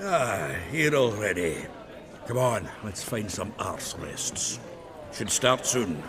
Here already. Come on, let's find some arse rests. Should start soon.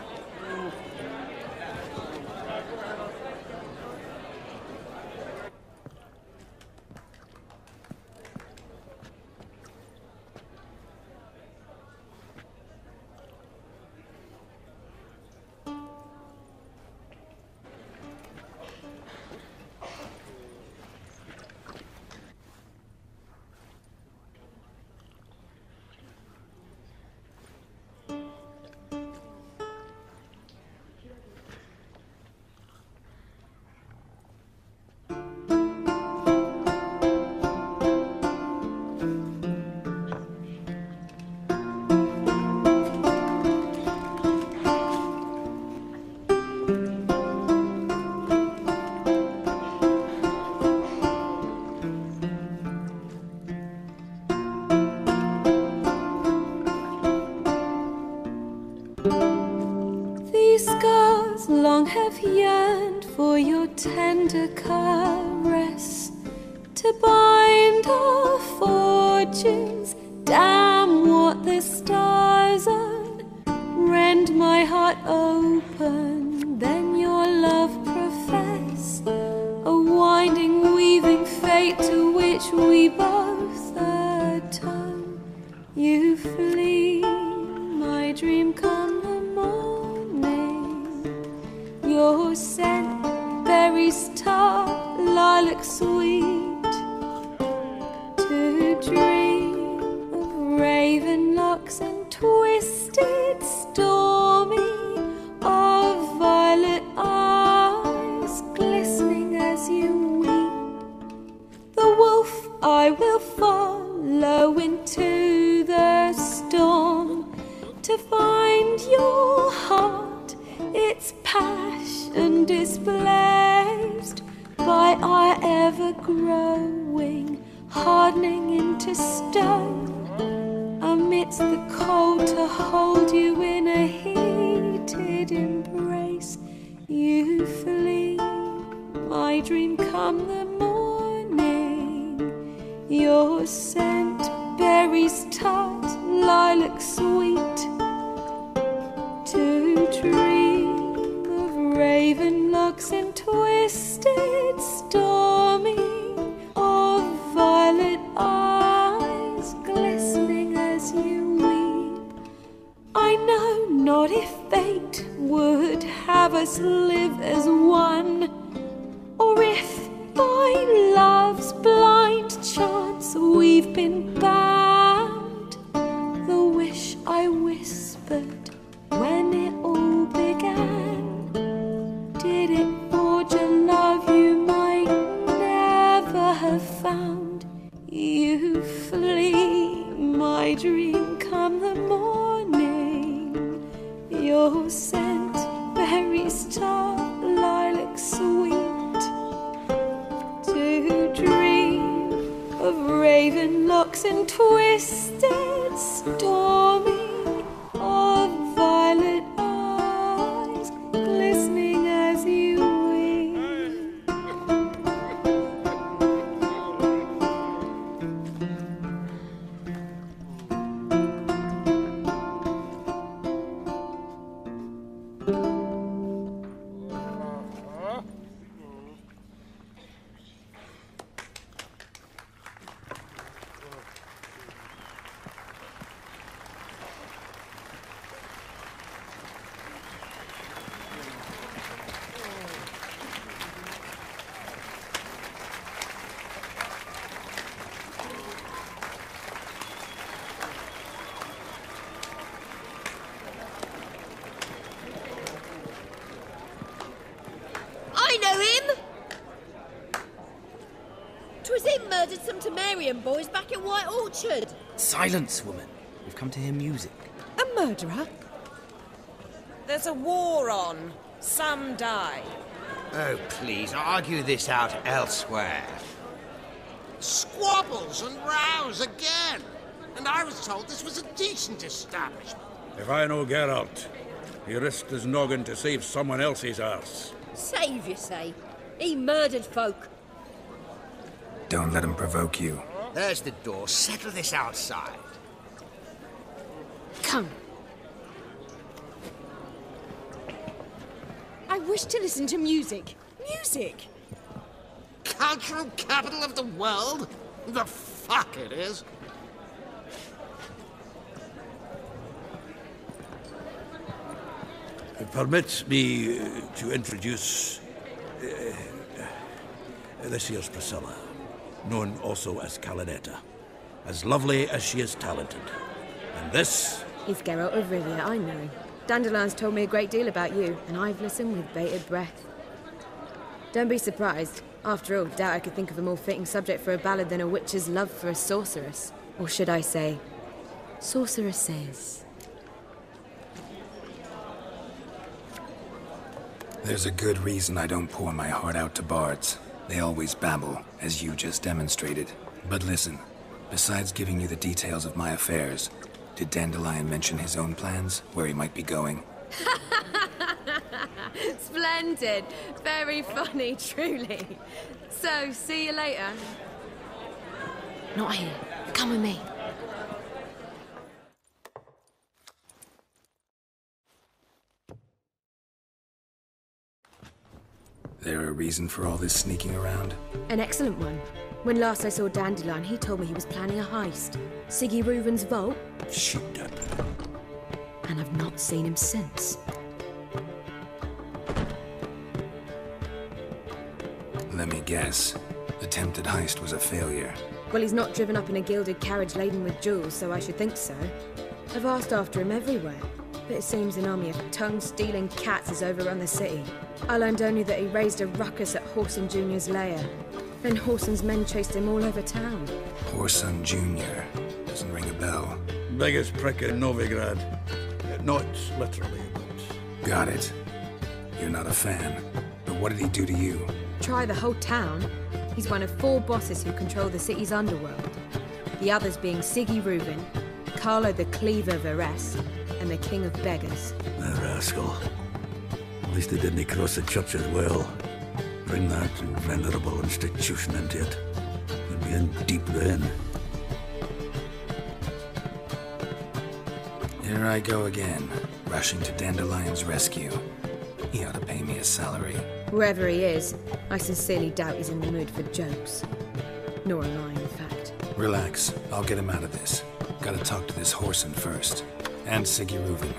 Long have yearned for your tender caress, to bind our fortunes. Damn what the stars are. Rend my heart open, then your love profess, a winding, weaving fate to which we both atone. You flee, my dream come the morning. Your scent, berries tart, lilac sweet, to dream of raven locks and twisted stormy, of violet eyes glistening as you weep. The wolf I will follow into the storm, to find your heart, its passion displaced by our ever-growing, hardening into stone. Amidst the cold, to hold you in a heated embrace. You flee, my dream come the morning. Your scent, berries tart, lilac sweet, to dream of raven locks and twisted stormy, of violet eyes glistening as you weep. I know not if fate would have us live as one, or if by love's blind chance we've been bound. The wish I whispered when it all began, did it forge a love you might never have found? You flee, my dream come the morning. Your scent, berries tart, lilac sweet, to dream of raven locks and twisted stormy, of violet eyes glistening as you weep. I know him! 'Twas him murdered some Temerian boys back in White Orchard. Silence, woman. We've come to hear music. A murderer? There's a war on. Some die. Oh, please, argue this out elsewhere. Squabbles and rows again! And I was told this was a decent establishment. If I know Geralt, he risked his noggin to save someone else's arse. Save, you say? He murdered folk. Don't let him provoke you. There's the door. Settle this outside. Come. I wish to listen to music. Music? Cultural capital of the world? The fuck it is. Permit me to introduce this here's Priscilla, known also as Calinetta. As lovely as she is talented. And this... He's Geralt of Rivia, I know. Dandelion's told me a great deal about you, and I've listened with bated breath. Don't be surprised. After all, doubt I could think of a more fitting subject for a ballad than a witch's love for a sorceress. Or should I say, sorceresses. There's a good reason I don't pour my heart out to bards. They always babble, as you just demonstrated. But listen, besides giving you the details of my affairs, did Dandelion mention his own plans, where he might be going? Splendid. Very funny, truly. So, see you later. Not here. Come with me. There a reason for all this sneaking around? An excellent one. When last I saw Dandelion, he told me he was planning a heist. Siggy Reuven's vault. Shit up. And I've not seen him since. Let me guess. Attempted heist was a failure. Well, he's not driven up in a gilded carriage laden with jewels, so I should think so. I've asked after him everywhere, but it seems an army of tongue-stealing cats has overrun the city. I learned only that he raised a ruckus at Whoreson Jr.'s lair. Then Whoreson's men chased him all over town. Whoreson Jr. Doesn't ring a bell. Biggest prick in Novigrad. Not literally, but... Got it. You're not a fan. But what did he do to you? Try the whole town. He's one of 4 bosses who control the city's underworld. The others being Siggy Reuven, Carlo the Cleaver Varese, and the King of Beggars. The rascal. At least they didn't cross the church as well. Bring that venerable institution into it. We'd be in deep then. Here I go again, rushing to Dandelion's rescue. He ought to pay me a salary. Whoever he is, I sincerely doubt he's in the mood for jokes. Nor am I, in fact. Relax, I'll get him out of this. Gotta talk to this Whoreson first. And Siggy Reuven.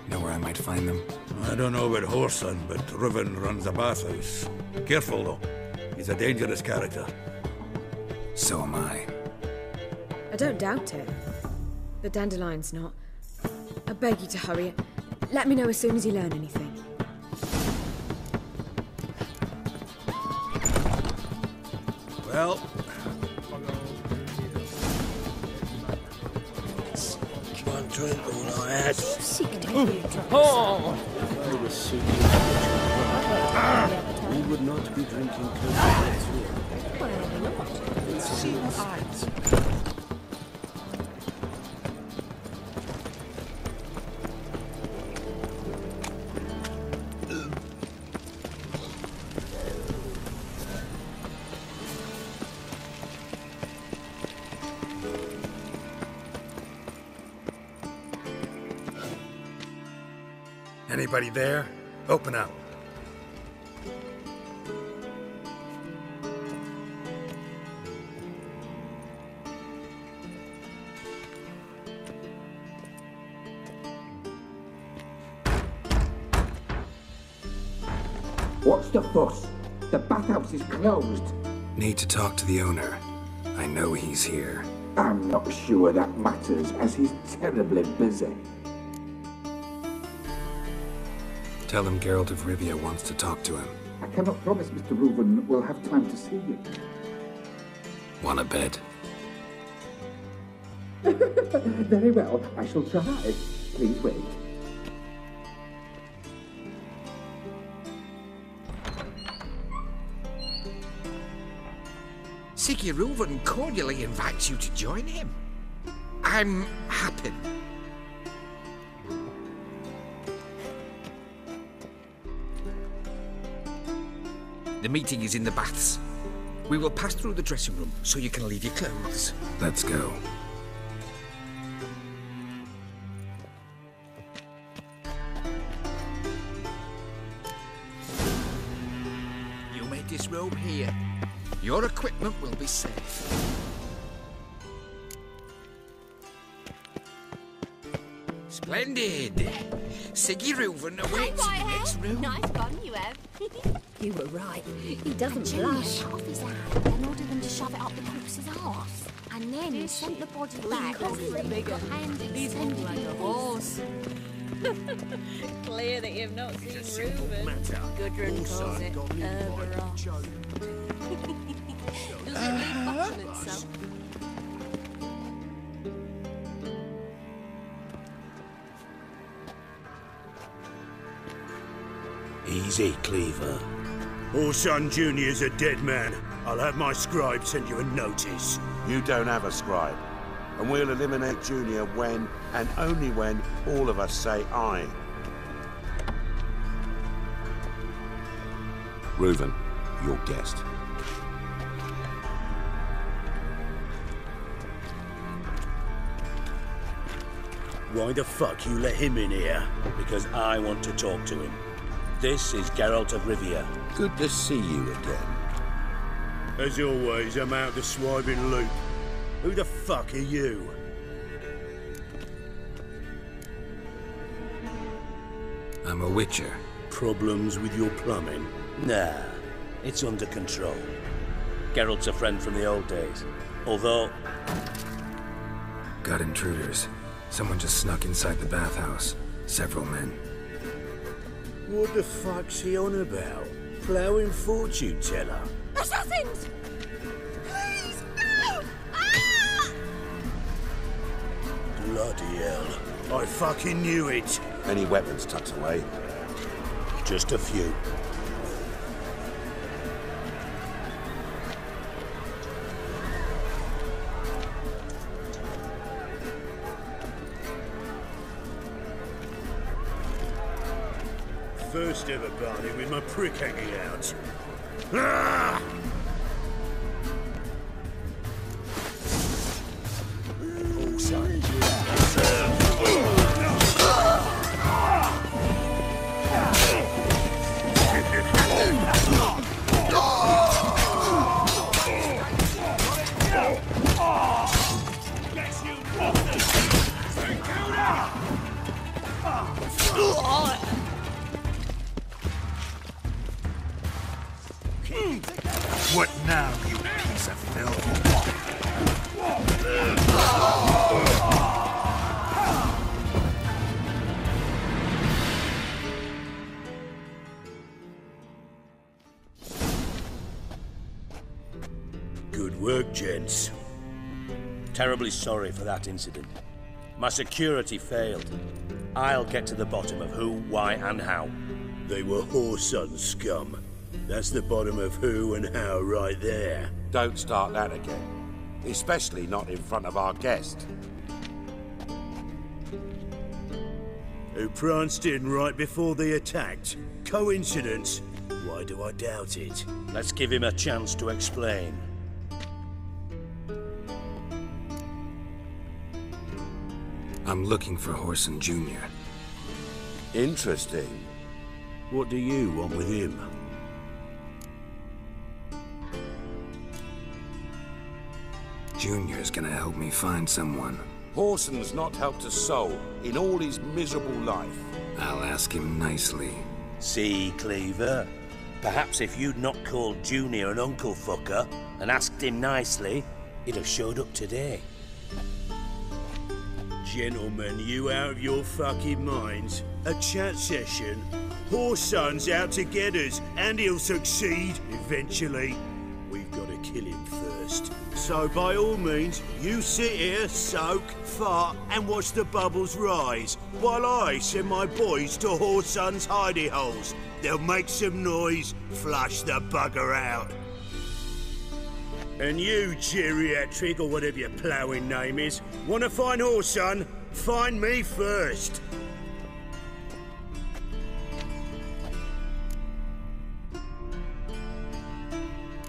Know where I might find them? I don't know about Whoreson, but Reuven runs a bathhouse. Careful, though. He's a dangerous character. So am I. I don't doubt it. But Dandelion's not. I beg you to hurry it. Let me know as soon as you learn anything. Well... One drink all I had. We would not be drinking Anybody there? Open up. What's the fuss? The bathhouse is closed. Need to talk to the owner. I know he's here. I'm not sure that matters, as he's terribly busy. Tell him Geralt of Rivia wants to talk to him. I cannot promise Mr. Reuven will have time to see you. Wanna bet? Very well, I shall try. Please wait. Siggy Reuven cordially invites you to join him. I'm happy. The meeting is in the baths. We will pass through the dressing room so you can leave your clothes. Let's go. You made this robe here. Your equipment will be safe. Splendid! Siggy Reuven awaits in the next room. Nice fun you have. You were right. He doesn't Jimmy blush. cut off his hand and ordered them to shove it up the corpse's arse. And then he sent the body back with a hand extended like a horse. Clear that you've not seen Reuben. Gudrun calls it Herberos. Does it leave bottom itself? Easy, Cleaver. Orson Jr.'s a dead man. I'll have my scribe send you a notice. You don't have a scribe. And we'll eliminate Junior when, and only when, all of us say aye. Reuven, your guest. Why the fuck you let him in here? Because I want to talk to him. This is Geralt of Rivia. Good to see you again. As always, I'm out the swiping loop. Who the fuck are you? I'm a witcher. Problems with your plumbing? Nah, it's under control. Geralt's a friend from the old days. Although... Got intruders. Someone just snuck inside the bathhouse. Several men. What the fuck's he on about? Ploughing fortune teller? Assassins! Please, no! Ah! Bloody hell. I fucking knew it. Any weapons tucked away? Just a few. First ever party with my prick hanging out. Ah! Oh, son. What now, you piece of filth? Good work, gents. Terribly sorry for that incident. My security failed. I'll get to the bottom of who, why, and how. They were whoreson scum. That's the bottom of who and how right there. Don't start that again. Especially not in front of our guest. Who pranced in right before they attacked. Coincidence? Why do I doubt it? Let's give him a chance to explain. I'm looking for Whoreson Jr. Interesting. What do you want with him? Junior's gonna help me find someone. Whoreson's not helped a soul in all his miserable life. I'll ask him nicely. See, Cleaver? Perhaps if you'd not called Junior an uncle fucker and asked him nicely, he'd have showed up today. Gentlemen, you out of your fucking minds? A chat session? Whoreson's out to get us, and he'll succeed eventually. We've got to kill him first. So by all means, you sit here, soak, fart, and watch the bubbles rise, while I send my boys to Whoreson's hidey holes. They'll make some noise, flush the bugger out. And you, geriatric, or whatever your ploughing name is, want to find Whoreson? Find me first.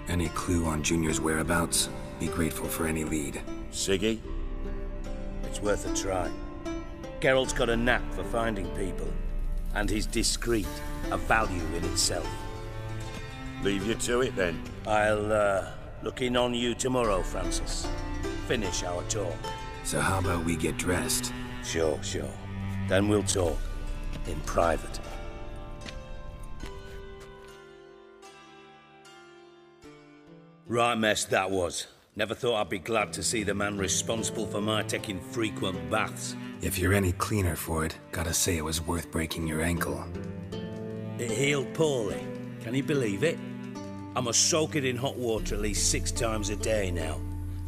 Any clue on Junior's whereabouts? Be grateful for any lead. Siggy? It's worth a try. Geralt's got a knack for finding people. And he's discreet, a value in itself. Leave you to it, then. I'll, look in on you tomorrow, Francis. Finish our talk. So how about we get dressed? Sure. Then we'll talk. In private. Right mess that was. Never thought I'd be glad to see the man responsible for my taking frequent baths. If you're any cleaner for it, gotta say it was worth breaking your ankle. It healed poorly. Can you believe it? I must soak it in hot water at least 6 times a day now.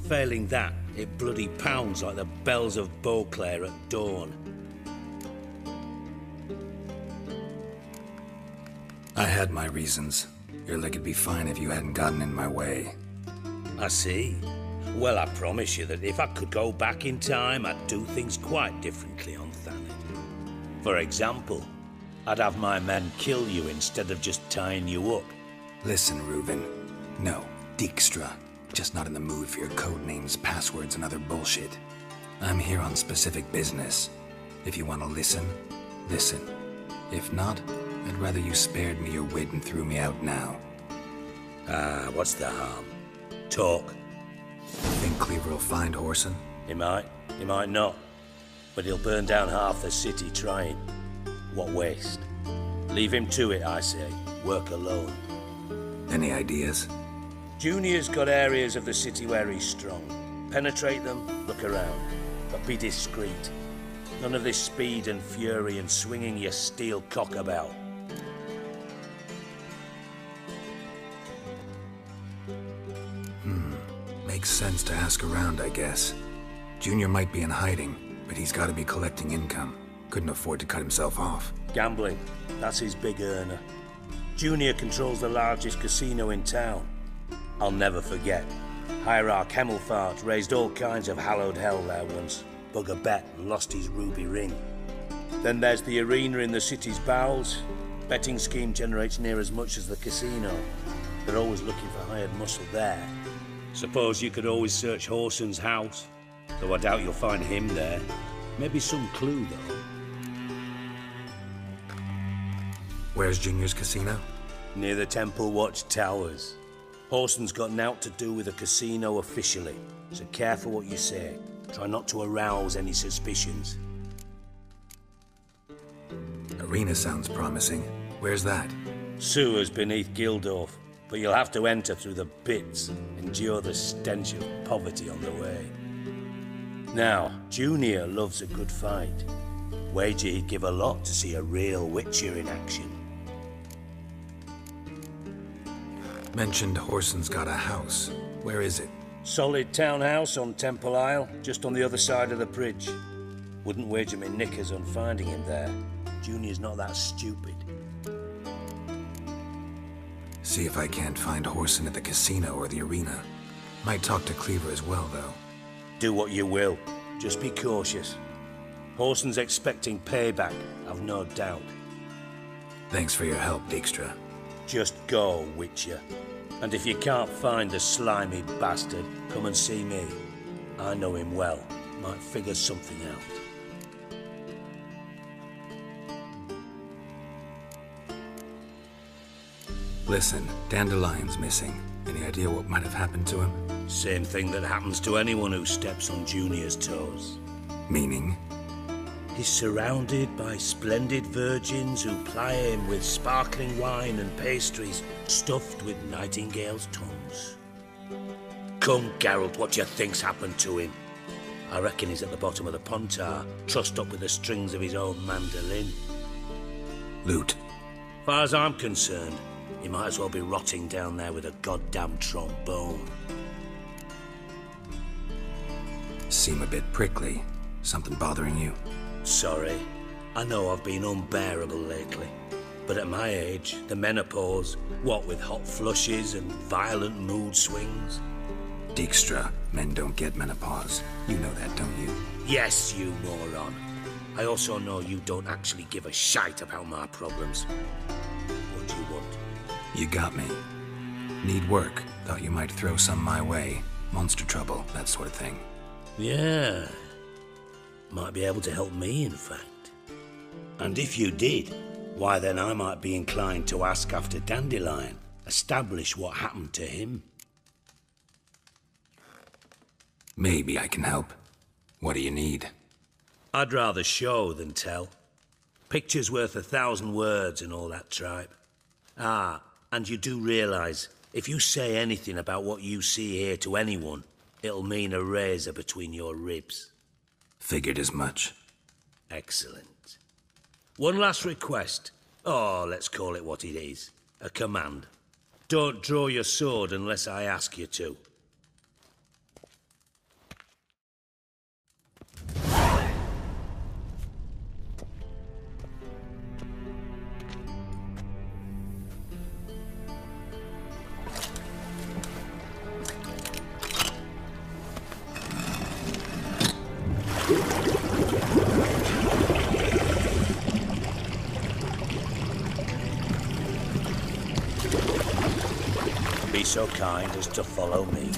Failing that, it bloody pounds like the bells of Beauclair at dawn. I had my reasons. Your leg'd be fine if you hadn't gotten in my way. I see. Well, I promise you that if I could go back in time, I'd do things quite differently on Thanet. For example, I'd have my men kill you instead of just tying you up. Listen, Reuben. No, Dijkstra. Just not in the mood for your code names, passwords, and other bullshit. I'm here on specific business. If you want to listen, listen. If not, I'd rather you spared me your wit and threw me out now. What's the harm? Talk. Think Cleaver will find Whoreson? He might not. But he'll burn down half the city trying. What waste. Leave him to it, I say. Work alone. Any ideas? Junior's got areas of the city where he's strong. Penetrate them, look around. But be discreet. None of this speed and fury and swinging your steel cock about. Makes sense to ask around, I guess. Junior might be in hiding, but he's gotta be collecting income. Couldn't afford to cut himself off. Gambling. That's his big earner. Junior controls the largest casino in town. I'll never forget. Hierarch Hemmelfart raised all kinds of hallowed hell there once. Bugger bet and lost his ruby ring. Then there's the arena in the city's bowels. Betting scheme generates near as much as the casino. They're always looking for hired muscle there. Suppose you could always search Whoreson's house, though I doubt you'll find him there. Maybe some clue, though. Where's Junior's casino? Near the Temple Watch Towers. Whoreson's got naught to do with the casino officially, so careful what you say. Try not to arouse any suspicions. Arena sounds promising. Where's that? Sewers beneath Gildorf, but you'll have to enter through the bits, endure the stench of poverty on the way. Now, Junior loves a good fight. Wager he'd give a lot to see a real Witcher in action. Mentioned Whoreson's got a house. Where is it? Solid townhouse on Temple Isle, just on the other side of the bridge. Wouldn't wager me knickers on finding him there. Junior's not that stupid. See if I can't find Whoreson at the casino or the arena. Might talk to Cleaver as well, though. Do what you will. Just be cautious. Whoreson's expecting payback, I've no doubt. Thanks for your help, Dijkstra. Just go, Witcher. And if you can't find the slimy bastard, come and see me. I know him well. Might figure something out. Listen, Dandelion's missing. Any idea what might have happened to him? Same thing that happens to anyone who steps on Junior's toes. Meaning? He's surrounded by splendid virgins who ply him with sparkling wine and pastries stuffed with nightingales' tongues. Come, Geralt, what do you think's happened to him? I reckon he's at the bottom of the Pontar, trussed up with the strings of his own mandolin. Loot. Far as I'm concerned, he might as well be rotting down there with a goddamn trombone. Seem a bit prickly. Something bothering you? Sorry. I know I've been unbearable lately. But at my age, the menopause, what with hot flushes and violent mood swings. Dijkstra, men don't get menopause. You know that, don't you? Yes, you moron. I also know you don't actually give a shite about my problems. What do you want? You got me. Need work, Thought you might throw some my way. Monster trouble, that sort of thing. Yeah. Might be able to help me, in fact. And if you did, why then I might be inclined to ask after Dandelion. Establish what happened to him. Maybe I can help. What do you need? I'd rather show than tell. Picture's worth 1,000 words and all that tripe. Ah, and you do realise, if you say anything about what you see here to anyone, it'll mean a razor between your ribs. Figured as much. Excellent. One last request. Oh, let's call it what it is. A command. Don't draw your sword unless I ask you to. Be so kind as to follow me.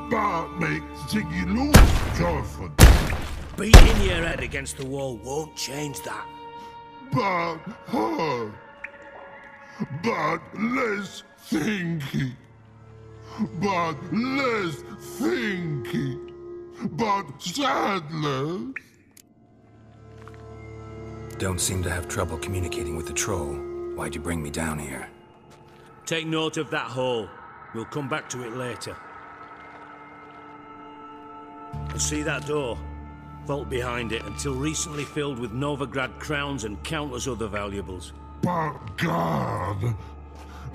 That makes Ziggy lose, Jonathan. Beating your head against the wall won't change that. But hard. But less thinky. But less thinky. But sadless. Don't seem to have trouble communicating with the troll. Why'd you bring me down here? Take note of that hole. We'll come back to it later. And see that door? Vault behind it, until recently filled with Novigrad crowns and countless other valuables. But God!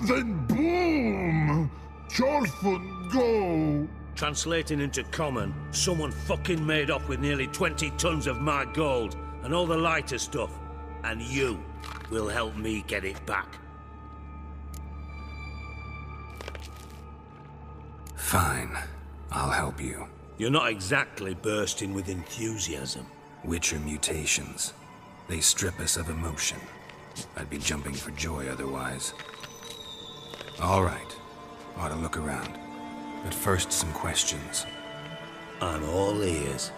Then boom! Jorfun go! Translating into common, someone fucking made off with nearly 20 tons of my gold, and all the lighter stuff. And you will help me get it back. Fine. I'll help you. You're not exactly bursting with enthusiasm. Witcher mutations. They strip us of emotion. I'd be jumping for joy otherwise. All right. Ought to look around. But first, some questions. I'm all ears.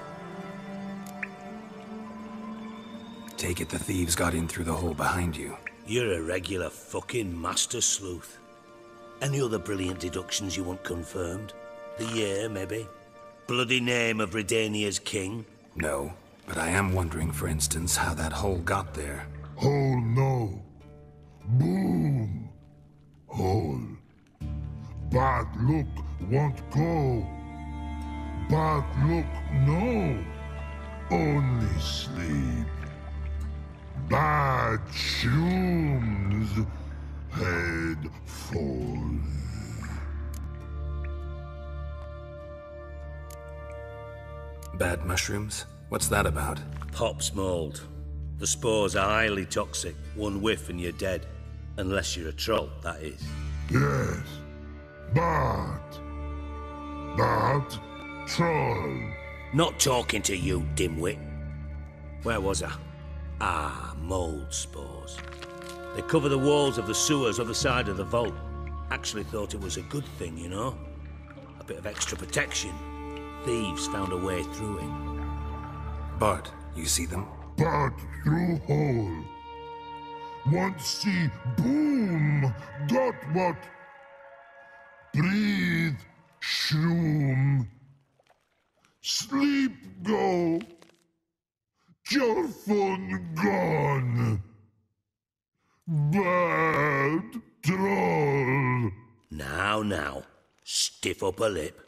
Take it the thieves got in through the hole behind you. You're a regular fucking master sleuth. Any other brilliant deductions you want confirmed? The year, maybe? Bloody name of Redania's king? No, but I am wondering, for instance, how that hole got there. Hole no. Boom. Hole. Bad look won't go. Bad look no. Only sleep. Bad shoes. Head falls. Bad mushrooms? What's that about? Pop's mold. The spores are highly toxic. One whiff and you're dead. Unless you're a troll, that is. Yes. But that troll. Not talking to you, dimwit. Where was I? Ah, mold spores. They cover the walls of the sewers other side of the vault. Actually thought it was a good thing, you know? A bit of extra protection. Thieves found a way through it. Bart, you see them? Bart through hole. Want see boom. Got what? Breathe. Shroom. Sleep go. Jorfun gone. Bad troll. Now. Stiff upper lip.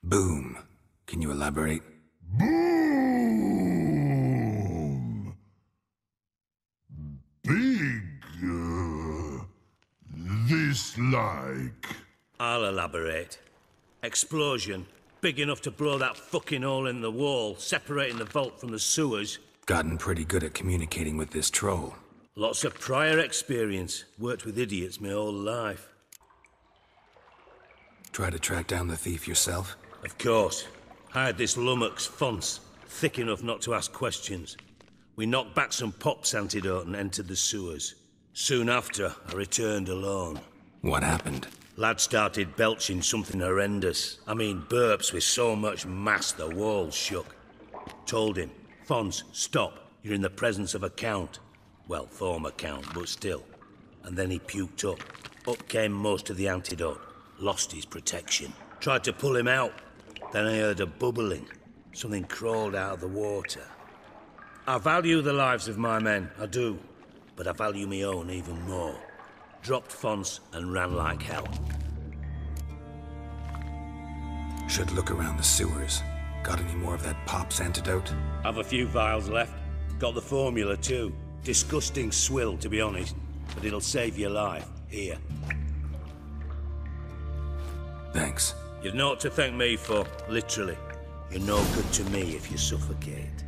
Boom. Can you elaborate? Boom! Big. This like. I'll elaborate. Explosion. Big enough to blow that fucking hole in the wall, separating the vault from the sewers. Gotten pretty good at communicating with this troll. Lots of prior experience. Worked with idiots my whole life. Try to track down the thief yourself? Of course. Hired this lummox, Fonce, thick enough not to ask questions. We knocked back some pop's antidote and entered the sewers. Soon after, I returned alone. What happened? Lad started belching something horrendous. I mean, burps with so much mass the walls shook. Told him, Fonce, stop. You're in the presence of a count. Well, former count, but still. And then he puked up. Up came most of the antidote. Lost his protection. Tried to pull him out. Then I heard a bubbling. Something crawled out of the water. I value the lives of my men, I do. But I value my own even more. Dropped Fonce and ran like hell. Should look around the sewers. Got any more of that pop's antidote? Have a few vials left. Got the formula too. Disgusting swill, to be honest. But it'll save your life. Here. Thanks. You've naught to thank me for, literally. You're no good to me if you suffocate.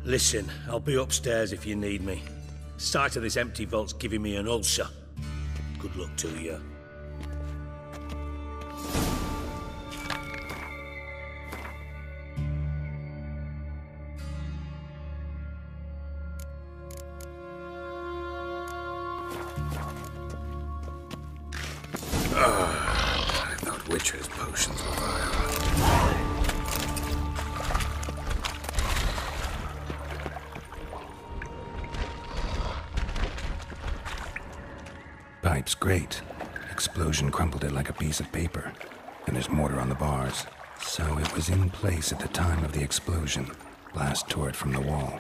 Listen, I'll be upstairs if you need me. Sight of this empty vault's giving me an ulcer. Good luck to you. I thought Witcher's potions were vile. Pipe's great. Explosion crumpled it like a piece of paper. And there's mortar on the bars. So it was in place at the time of the explosion. Blast tore it from the wall.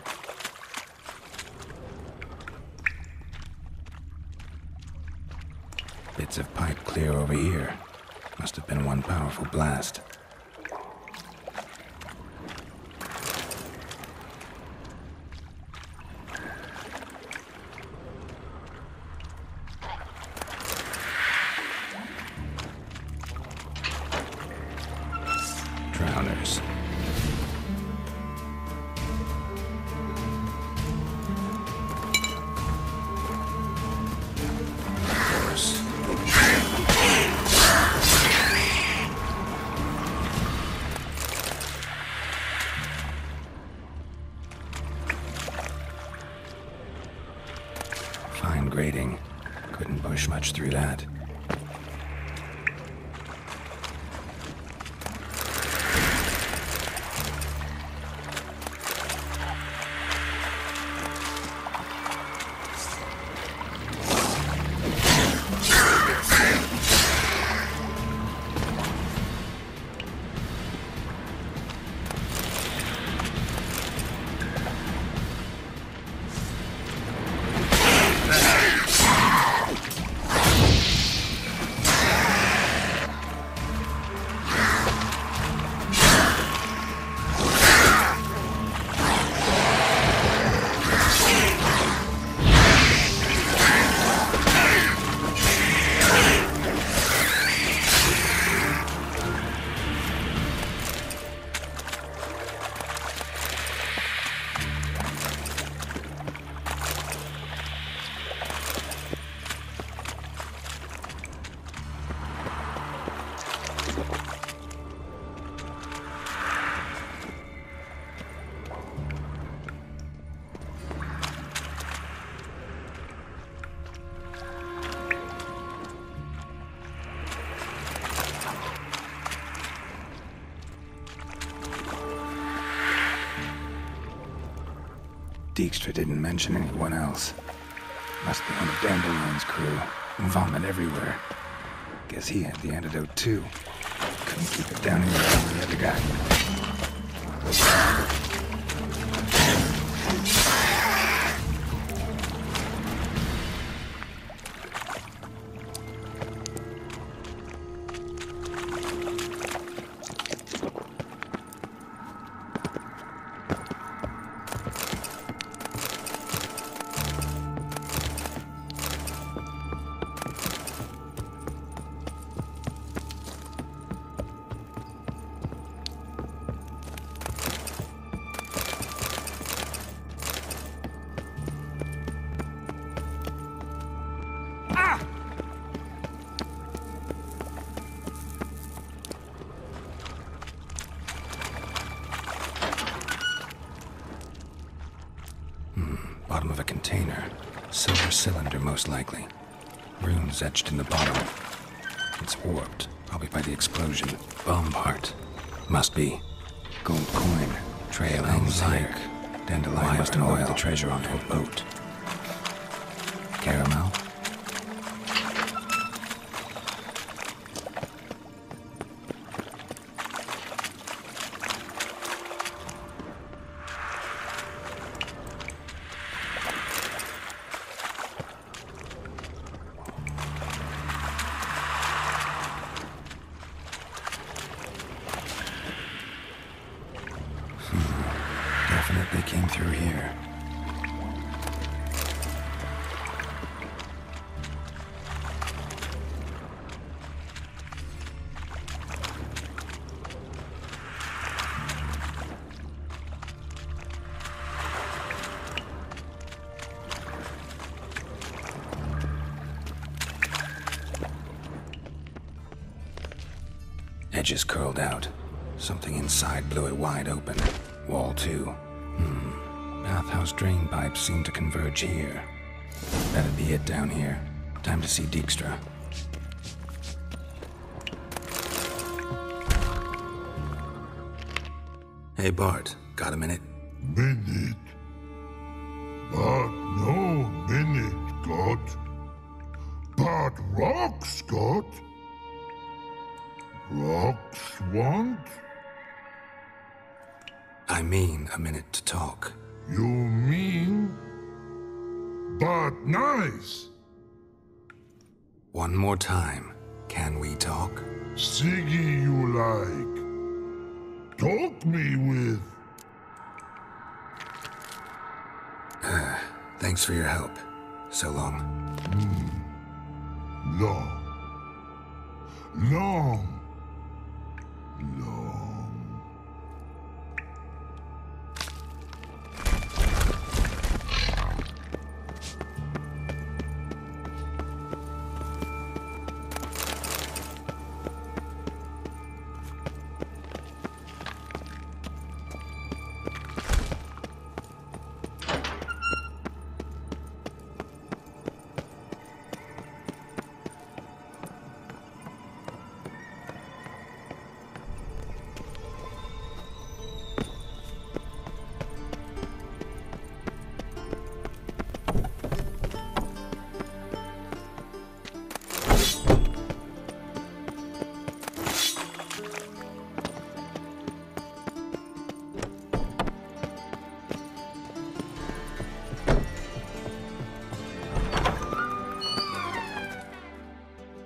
Bits of pipe clear over here. Must have been one powerful blast. Drowners. Fine grading. Couldn't push much through that. Dijkstra didn't mention anyone else. Must be one of Dandelion's crew. Vomit everywhere. Guess he had the antidote too. Couldn't keep it down here with the other guy. Bottom of a container. Silver cylinder, most likely. Runes etched in the bottom. It's warped, probably by the explosion. Bomb part. Must be. Gold coin. Trail ends here. Dandelion must have moved the treasure onto a boat. Caramel? Definitely came through here. Edges curled out. Something inside blew it wide open. Wall too. Bathhouse drain pipes seem to converge here. That'd be it down here. Time to see Dijkstra. Hey Bart, got a minute? Minute? But no minute, got. But rocks, got. Rocks want? I mean a minute to talk. You mean? But nice. One more time. Can we talk? Siggy you like. Talk me with. Thanks for your help. So long. Long. Long.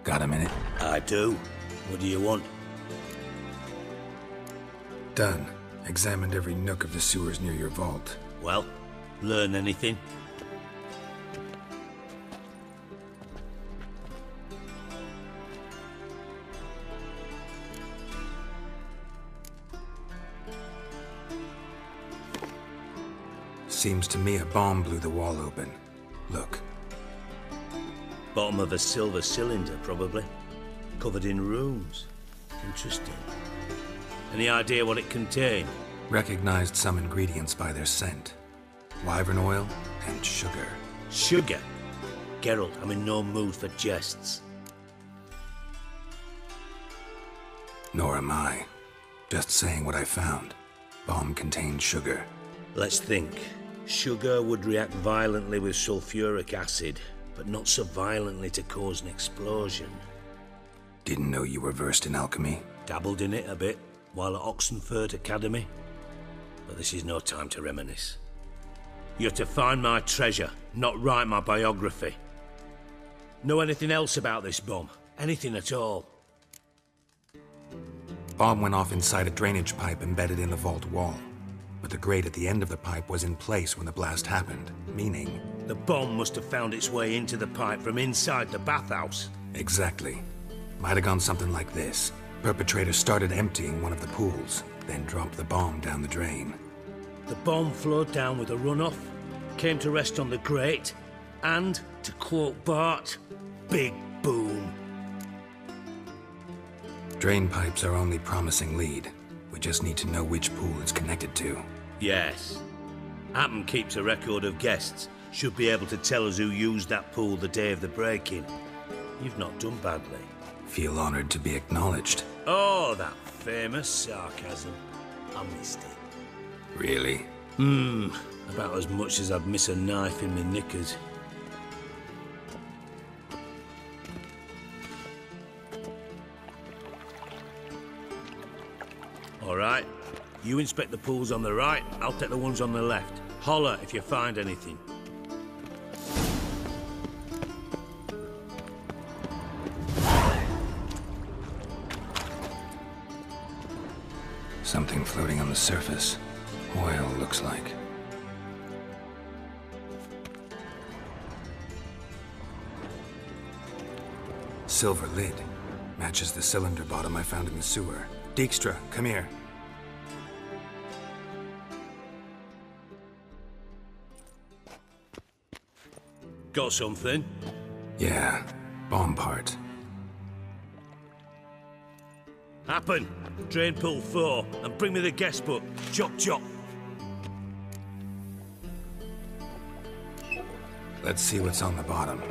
Got a minute? I do. What do you want? Done. Examined every nook of the sewers near your vault. Well, learn anything? Seems to me a bomb blew the wall open. Look. Bottom of a silver cylinder, probably. Covered in runes. Interesting. Any idea what it contained? Recognized some ingredients by their scent. Wyvern oil and sugar. Sugar? Geralt, I'm in no mood for jests. Nor am I. Just saying what I found. Bomb contained sugar. Let's think. Sugar would react violently with sulfuric acid, but not so violently to cause an explosion. Didn't know you were versed in alchemy. Dabbled in it a bit, while at Oxenford Academy. But this is no time to reminisce. You're to find my treasure, not write my biography. Know anything else about this bomb? Anything at all? Bomb went off inside a drainage pipe embedded in the vault wall. But the grate at the end of the pipe was in place when the blast happened, meaning... The bomb must have found its way into the pipe from inside the bathhouse. Exactly. Might have gone something like this. Perpetrator started emptying one of the pools, then dropped the bomb down the drain. The bomb flowed down with a runoff, came to rest on the grate, and, to quote Bart, big boom. Drain pipes are only promising lead. We just need to know which pool it's connected to. Yes. Happen keeps a record of guests. Should be able to tell us who used that pool the day of the break-in. You've not done badly. Feel honored to be acknowledged. Oh, that famous sarcasm. I missed it. Really? About as much as I'd miss a knife in my knickers. All right. You inspect the pools on the right, I'll take the ones on the left. Holler if you find anything. Something floating on the surface. Oil, looks like. Silver lid. Matches the cylinder bottom I found in the sewer. Dijkstra, come here. Got something? Yeah, bomb part. Happen. Drain pool 4, and bring me the guest book. Chop chop. Let's see what's on the bottom.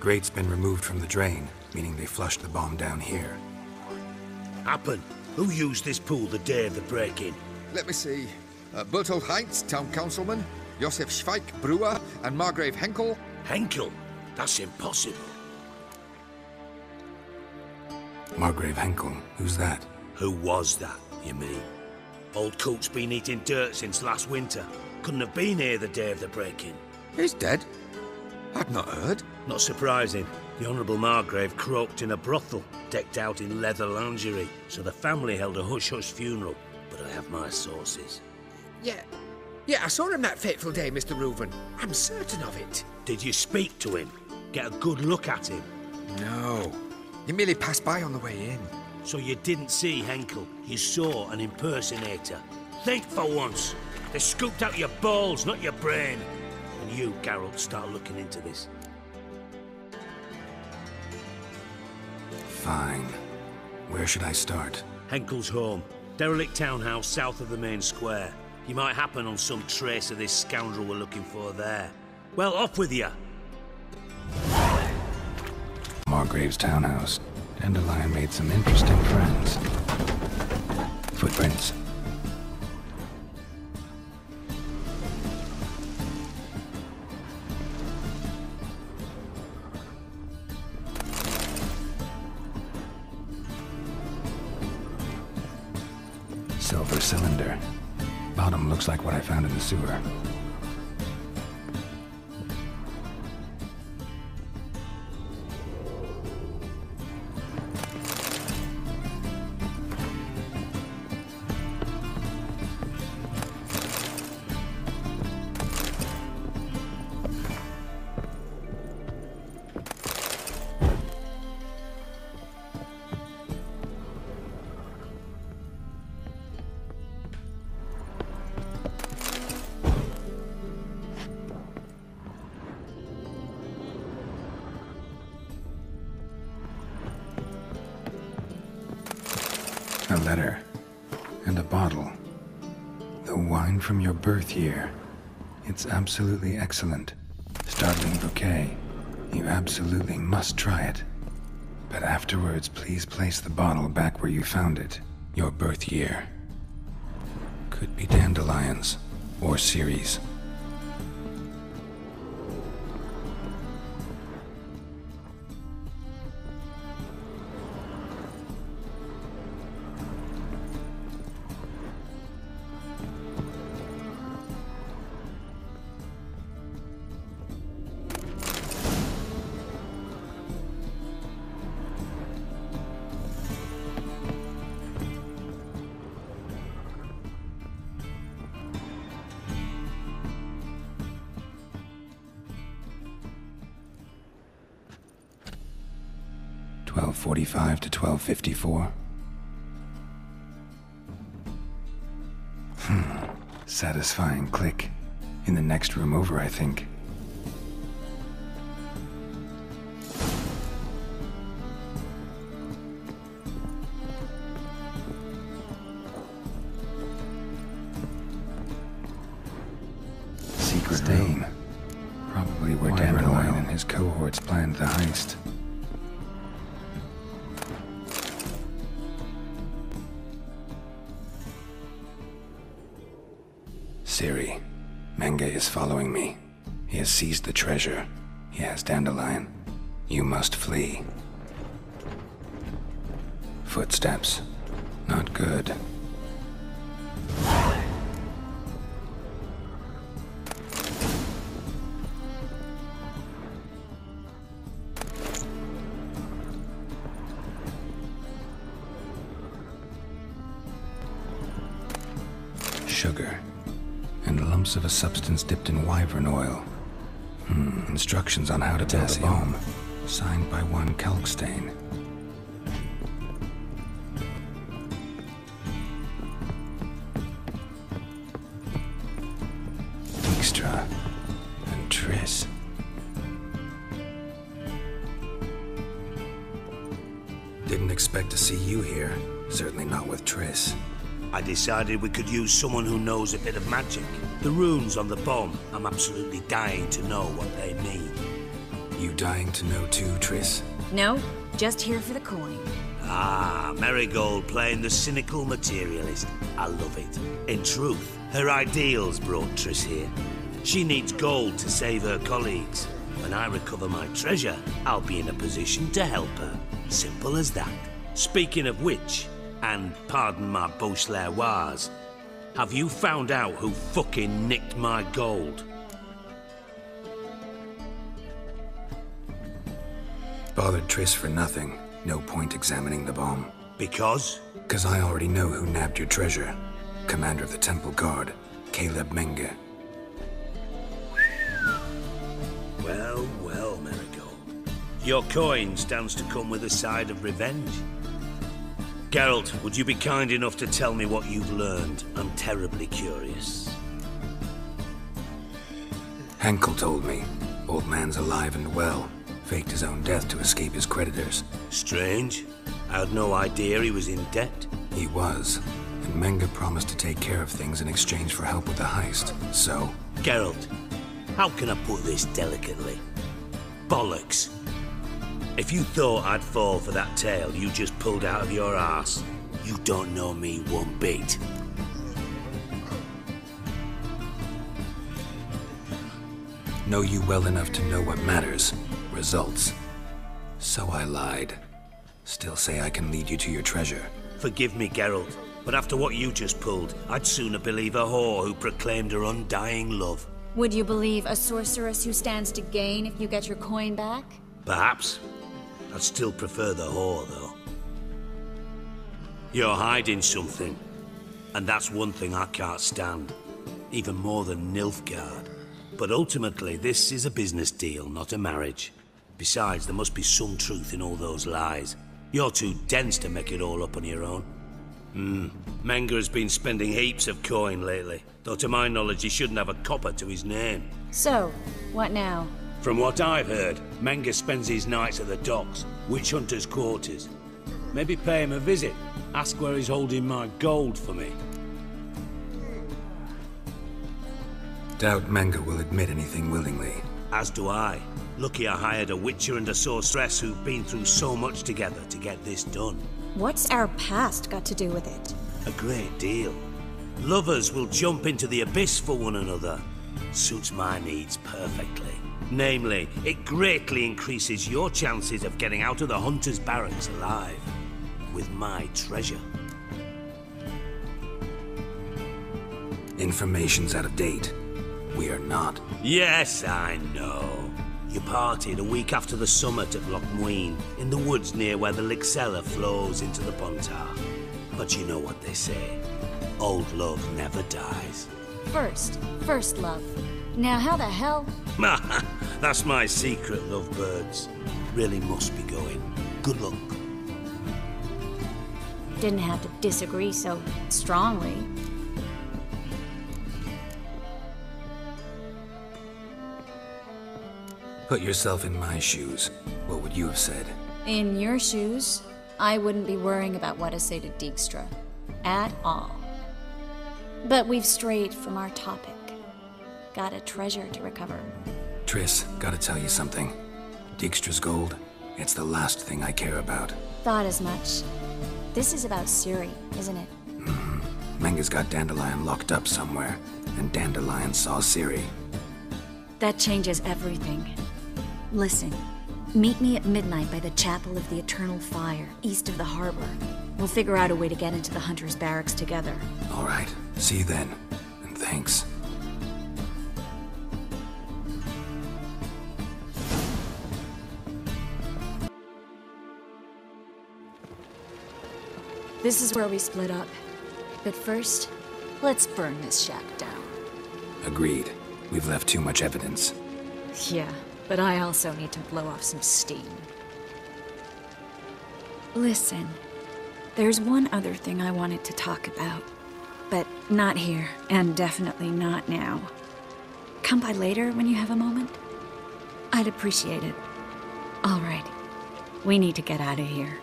Grate's been removed from the drain, meaning they flushed the bomb down here. Happen. Who used this pool the day of the break-in? Let me see. Bertolt Heinz, town councilman, Josef Schweik, brewer, and Margrave Henkel. Henkel? That's impossible. Margrave Henkel? Who's that? Who was that, you mean? Old coot's been eating dirt since last winter. Couldn't have been here the day of the break-in. He's dead? I've not heard. Not surprising. The Honourable Margrave croaked in a brothel, decked out in leather lingerie, so the family held a hush-hush funeral. But I have my sources. Yeah, I saw him that fateful day, Mr. Reuven. I'm certain of it. Did you speak to him? Get a good look at him? No. He merely passed by on the way in. So you didn't see Henkel, you saw an impersonator. Think for once. They scooped out your balls, not your brain. And you, Geralt, start looking into this. Fine. Where should I start? Henkel's home. Derelict townhouse south of the main square. You might happen on some trace of this scoundrel we're looking for there. Well, off with you! Margrave's townhouse. Dandelion made some interesting friends. Footprints. Silver cylinder. Bottom looks like what I found in the sewer. A letter. And a bottle. The wine from your birth year. It's absolutely excellent. Startling bouquet. You absolutely must try it. But afterwards, please place the bottle back where you found it. Your birth year. Could be dandelions. Or Ceres. .45 to 12:54. Satisfying click. In the next room over, I think. Bards planned the heist. Ciri, Menge is following me. He has seized the treasure. He has Dandelion. You must flee. Footsteps. Not good. Sugar. And lumps of a substance dipped in wyvern oil. Instructions on how to build a bomb. Signed by one Kalkstain. Dijkstra and Triss. Didn't expect to see you here. Certainly not with Triss. I decided we could use someone who knows a bit of magic. The runes on the bomb, I'm absolutely dying to know what they mean. You dying to know too, Triss? No, just here for the coin. Ah, Marigold playing the cynical materialist. I love it. In truth, her ideals brought Triss here. She needs gold to save her colleagues. When I recover my treasure, I'll be in a position to help her. Simple as that. Speaking of which, and pardon my Beauclervoise, have you found out who fucking nicked my gold? Bothered Triss for nothing. No point examining the bomb. Because? Because I already know who nabbed your treasure. Commander of the Temple Guard, Caleb Menge. Well, well, Marigold. Your coin stands to come with a side of revenge. Geralt, would you be kind enough to tell me what you've learned? I'm terribly curious. Henkel told me. Old man's alive and well. Faked his own death to escape his creditors. Strange. I had no idea he was in debt. He was. And Menge promised to take care of things in exchange for help with the heist. So? Geralt, how can I put this delicately? Bollocks. If you thought I'd fall for that tale you just pulled out of your arse, you don't know me one bit. Know you well enough to know what matters. Results. So I lied. Still say I can lead you to your treasure. Forgive me, Geralt, but after what you just pulled, I'd sooner believe a whore who proclaimed her undying love. Would you believe a sorceress who stands to gain if you get your coin back? Perhaps. I'd still prefer the whore, though. You're hiding something, and that's one thing I can't stand. Even more than Nilfgaard. But ultimately, this is a business deal, not a marriage. Besides, there must be some truth in all those lies. You're too dense to make it all up on your own. Menge has been spending heaps of coin lately, though to my knowledge he shouldn't have a copper to his name. So, what now? From what I've heard, Menge spends his nights at the docks, witch hunters' quarters. Maybe pay him a visit. Ask where he's holding my gold for me. Doubt Menge will admit anything willingly. As do I. Lucky I hired a witcher and a sorceress who've been through so much together to get this done. What's our past got to do with it? A great deal. Lovers will jump into the abyss for one another. Suits my needs perfectly. Namely, it greatly increases your chances of getting out of the hunter's barracks alive. With my treasure. Information's out of date. We are not. Yes, I know. You partied a week after the summit at Loch Muine, in the woods near where the Lixella flows into the Pontar. But you know what they say. Old love never dies. First love. Now how the hell? That's my secret, lovebirds. Really must be going. Good luck. Didn't have to disagree so strongly. Put yourself in my shoes. What would you have said? In your shoes, I wouldn't be worrying about what to say to Dijkstra. At all. But we've strayed from our topic. Got a treasure to recover. Triss, gotta tell you something. Dijkstra's gold, it's the last thing I care about. Thought as much. This is about Ciri, isn't it? Menga's got Dandelion locked up somewhere, and Dandelion saw Ciri. That changes everything. Listen, meet me at midnight by the Chapel of the Eternal Fire, east of the harbor. We'll figure out a way to get into the Hunter's barracks together. All right, see you then, and thanks. This is where we split up. But first, let's burn this shack down. Agreed. We've left too much evidence. Yeah, but I also need to blow off some steam. Listen, there's one other thing I wanted to talk about. But not here, and definitely not now. Come by later when you have a moment? I'd appreciate it. All right, we need to get out of here.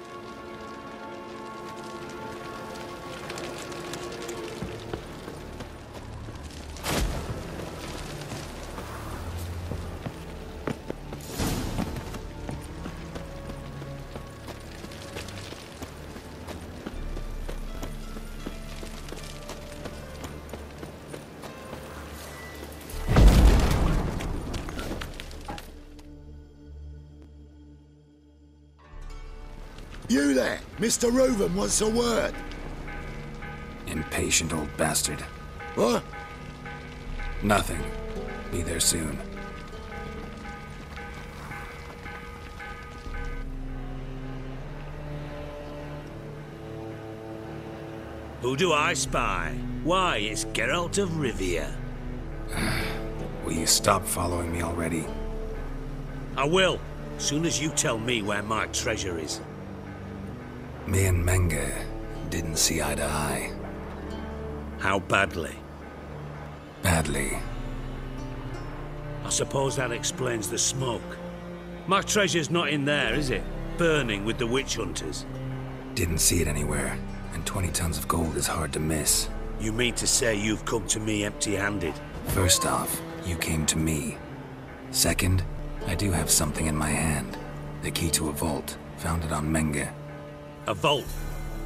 You there! Mr. Reuven wants a word. Impatient old bastard. What? Nothing. Be there soon. Who do I spy? Why, it's Geralt of Rivia. Will you stop following me already? I will, soon as you tell me where my treasure is. Me and Menge didn't see eye to eye. How badly? Badly. I suppose that explains the smoke. My treasure's not in there, is it? Burning with the witch hunters. Didn't see it anywhere, and 20 tons of gold is hard to miss. You mean to say you've come to me empty-handed? First off, you came to me. Second, I do have something in my hand. The key to a vault, found it on Menge. A vault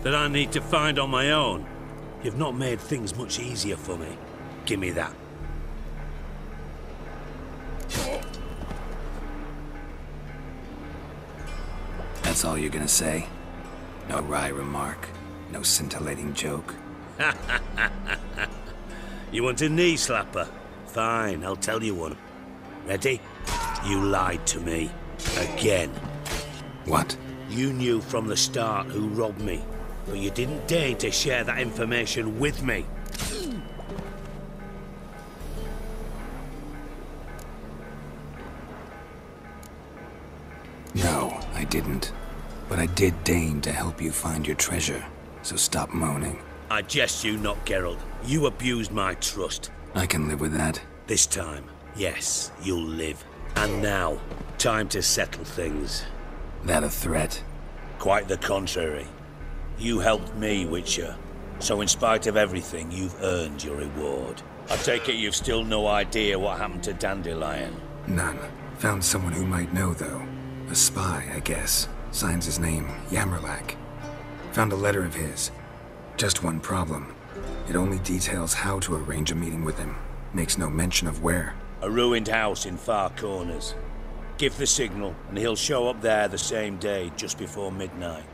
that I need to find on my own. You've not made things much easier for me. Give me that. That's all you're gonna say? No wry remark? No scintillating joke? You want a knee slapper? Fine, I'll tell you one. Ready? You lied to me. Again. What? You knew from the start who robbed me, but you didn't deign to share that information with me. No, I didn't. But I did deign to help you find your treasure, so stop moaning. I jest you not, Geralt. You abused my trust. I can live with that. This time, yes, you'll live. And now, time to settle things. That a threat? Quite the contrary. You helped me, Witcher. So in spite of everything, you've earned your reward. I take it you've still no idea what happened to Dandelion? None. Found someone who might know, though. A spy, I guess. Signs his name, Yammerlak. Found a letter of his. Just one problem. It only details how to arrange a meeting with him. Makes no mention of where. A ruined house in Far Corners. Give the signal, and he'll show up there the same day, just before midnight.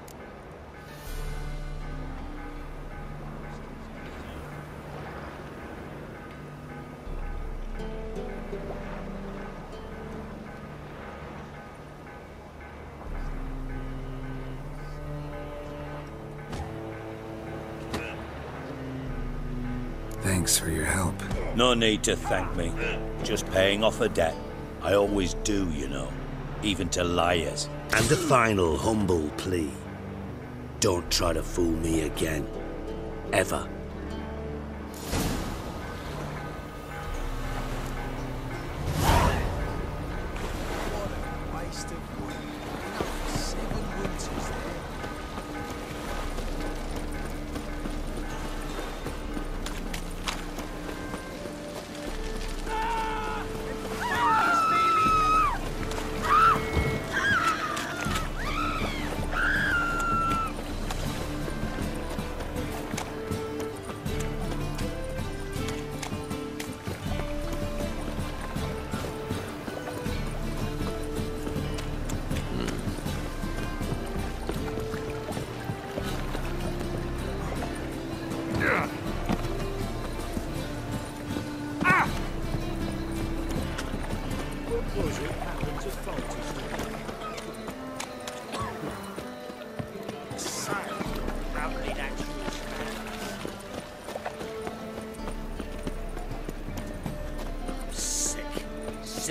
Thanks for your help. No need to thank me. Just paying off a debt. I always do, you know. Even to liars. And a final humble plea. Don't try to fool me again. Ever.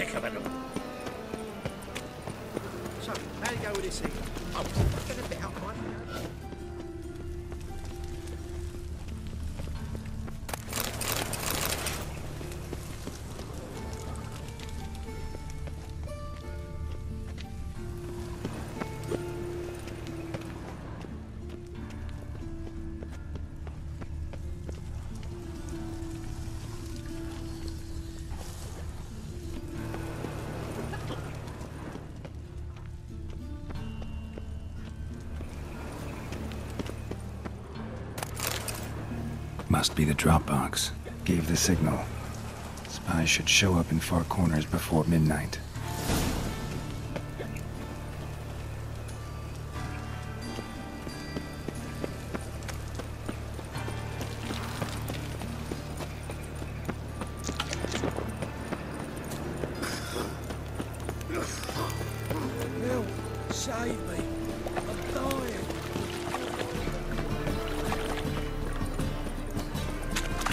sick of it all. So, how do you go with this thing? Oh, get a bit out, mate. Must be the drop box. Gave the signal. Spies should show up in far corners before midnight. Help! Save me! I'm dying!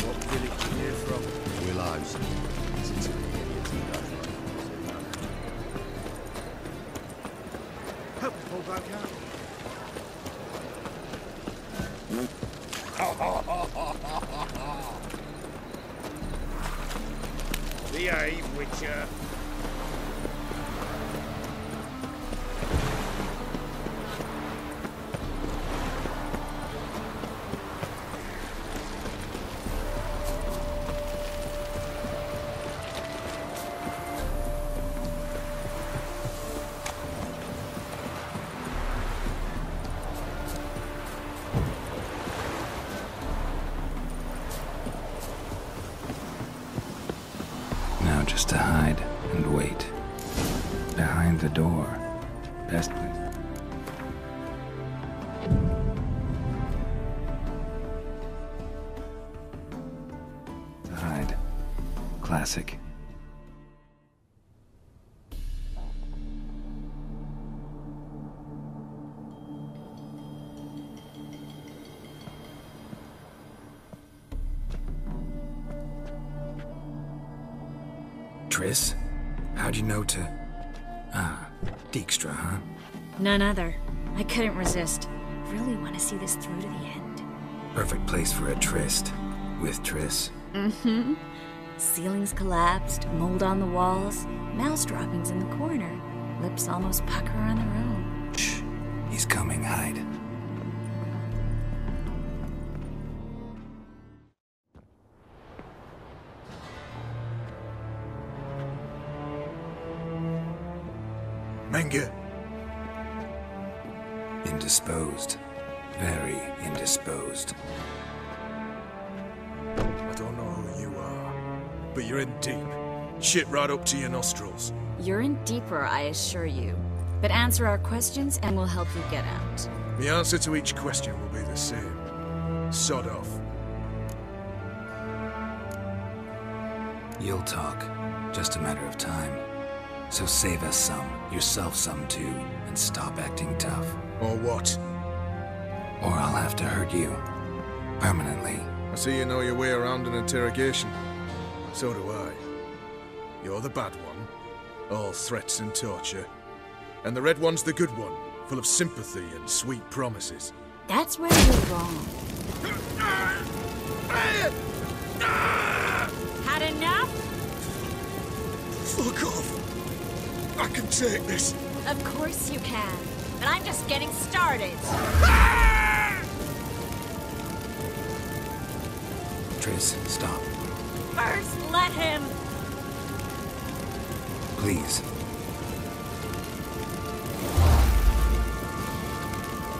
What village are you from? Willows. Help us, Paul Broker. Behave, Witcher. Now just to hide and wait. Behind the door. Best place. To hide. Classic. Triss? How'd you know to... Ah, Dijkstra, huh? None other. I couldn't resist. Really want to see this through to the end. Perfect place for a tryst. With Triss. Mm-hmm. Ceilings collapsed, mold on the walls, mouse droppings in the corner. Lips almost pucker on their own. Shh. He's coming, hide. Menge. Indisposed. Very indisposed. I don't know who you are, but you're in deep. Shit right up to your nostrils. You're in deeper, I assure you. But answer our questions and we'll help you get out. The answer to each question will be the same. Sod off. You'll talk. Just a matter of time. So save us some, yourself some too, and stop acting tough. Or what? Or I'll have to hurt you. Permanently. I see you know your way around an interrogation. So do I. You're the bad one. All threats and torture. And the red one's the good one, full of sympathy and sweet promises. That's where you're wrong. Had enough? Fuck off! I can take this. Of course you can. But I'm just getting started. Triss, stop. First, let him. Please.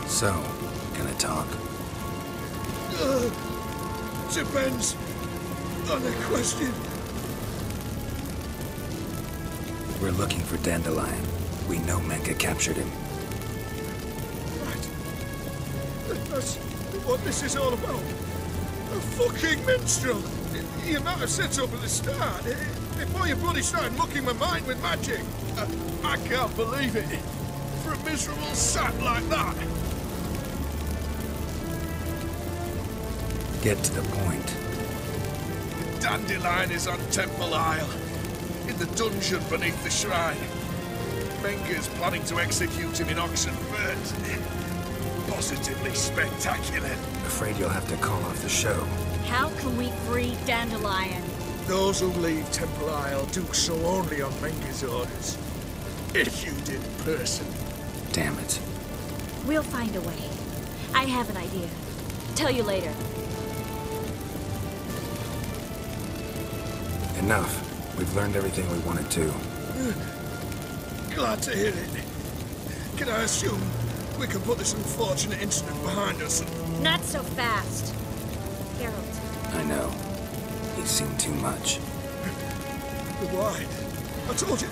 So, gonna talk? Depends on the question. We're looking for Dandelion. We know Menge captured him. Right. That's what this is all about. A fucking minstrel! You might have set up at the start, before you bloody started mucking my mind with magic. I can't believe it. For a miserable sap like that. Get to the point. Dandelion is on Temple Isle. in the dungeon beneath the shrine. Menga's planning to execute him in Oxenfurt. Positively spectacular. Afraid you'll have to call off the show. How can we free Dandelion? Those who leave Temple Isle do so only on Menga's orders. Issued in person. Damn it. We'll find a way. I have an idea. Tell you later. Enough. We've learned everything we wanted to. Glad to hear it. Can I assume we can put this unfortunate incident behind us? Not so fast. Geralt. I know. He's seen too much. Why? I told you.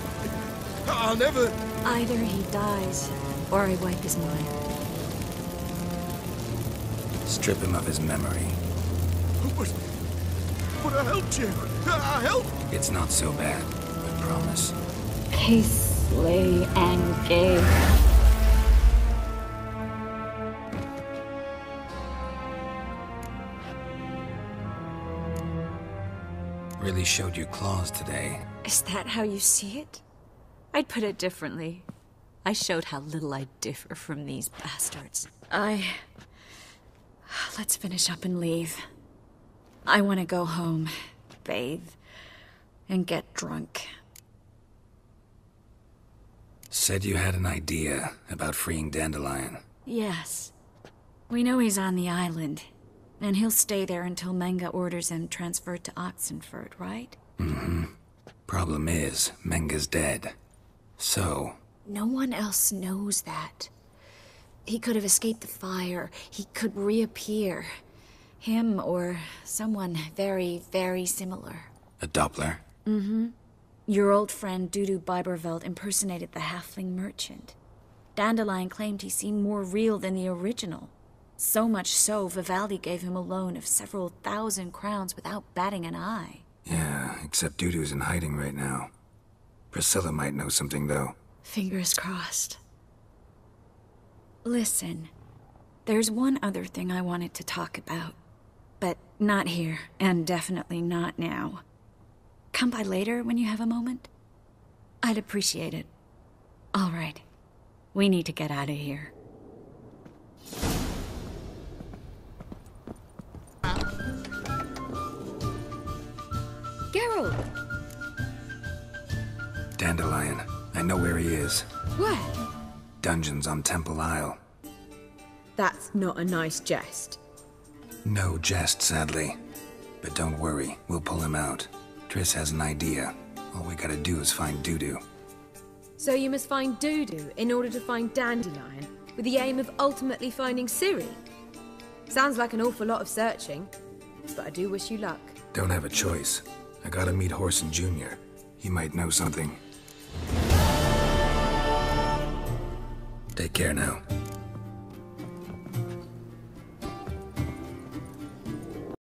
I'll never... Either he dies, or I wipe his mind. Strip him of his memory. But I helped you. I helped. It's not so bad, I promise. Case, slay, and gay. Really showed your claws today. Is that how you see it? I'd put it differently. I showed how little I differ from these bastards. Let's finish up and leave. I want to go home, bathe, and get drunk. Said you had an idea about freeing Dandelion. Yes. We know he's on the island, and he'll stay there until Menga orders him transferred to Oxenfurt, right? Mm-hmm. Problem is, Menga's dead. So... No one else knows that. He could have escaped the fire. He could reappear. Him or someone very, very similar. A Doppler? Mm-hmm. Your old friend Dudu Biberveld impersonated the halfling merchant. Dandelion claimed he seemed more real than the original. So much so, Vivaldi gave him a loan of several thousand crowns without batting an eye. Yeah, except Dudu's in hiding right now. Priscilla might know something, though. Fingers crossed. Listen, there's one other thing I wanted to talk about. But not here, and definitely not now. Come by later when you have a moment? I'd appreciate it. All right. We need to get out of here. Geralt! Dandelion. I know where he is. Where? Dungeons on Temple Isle. That's not a nice jest. No jest, sadly. But don't worry, we'll pull him out. Triss has an idea. All we gotta do is find Dudu. So you must find Dudu in order to find Dandelion, with the aim of ultimately finding Ciri? Sounds like an awful lot of searching, but I do wish you luck. Don't have a choice. I gotta meet Horson Jr. He might know something. Take care now.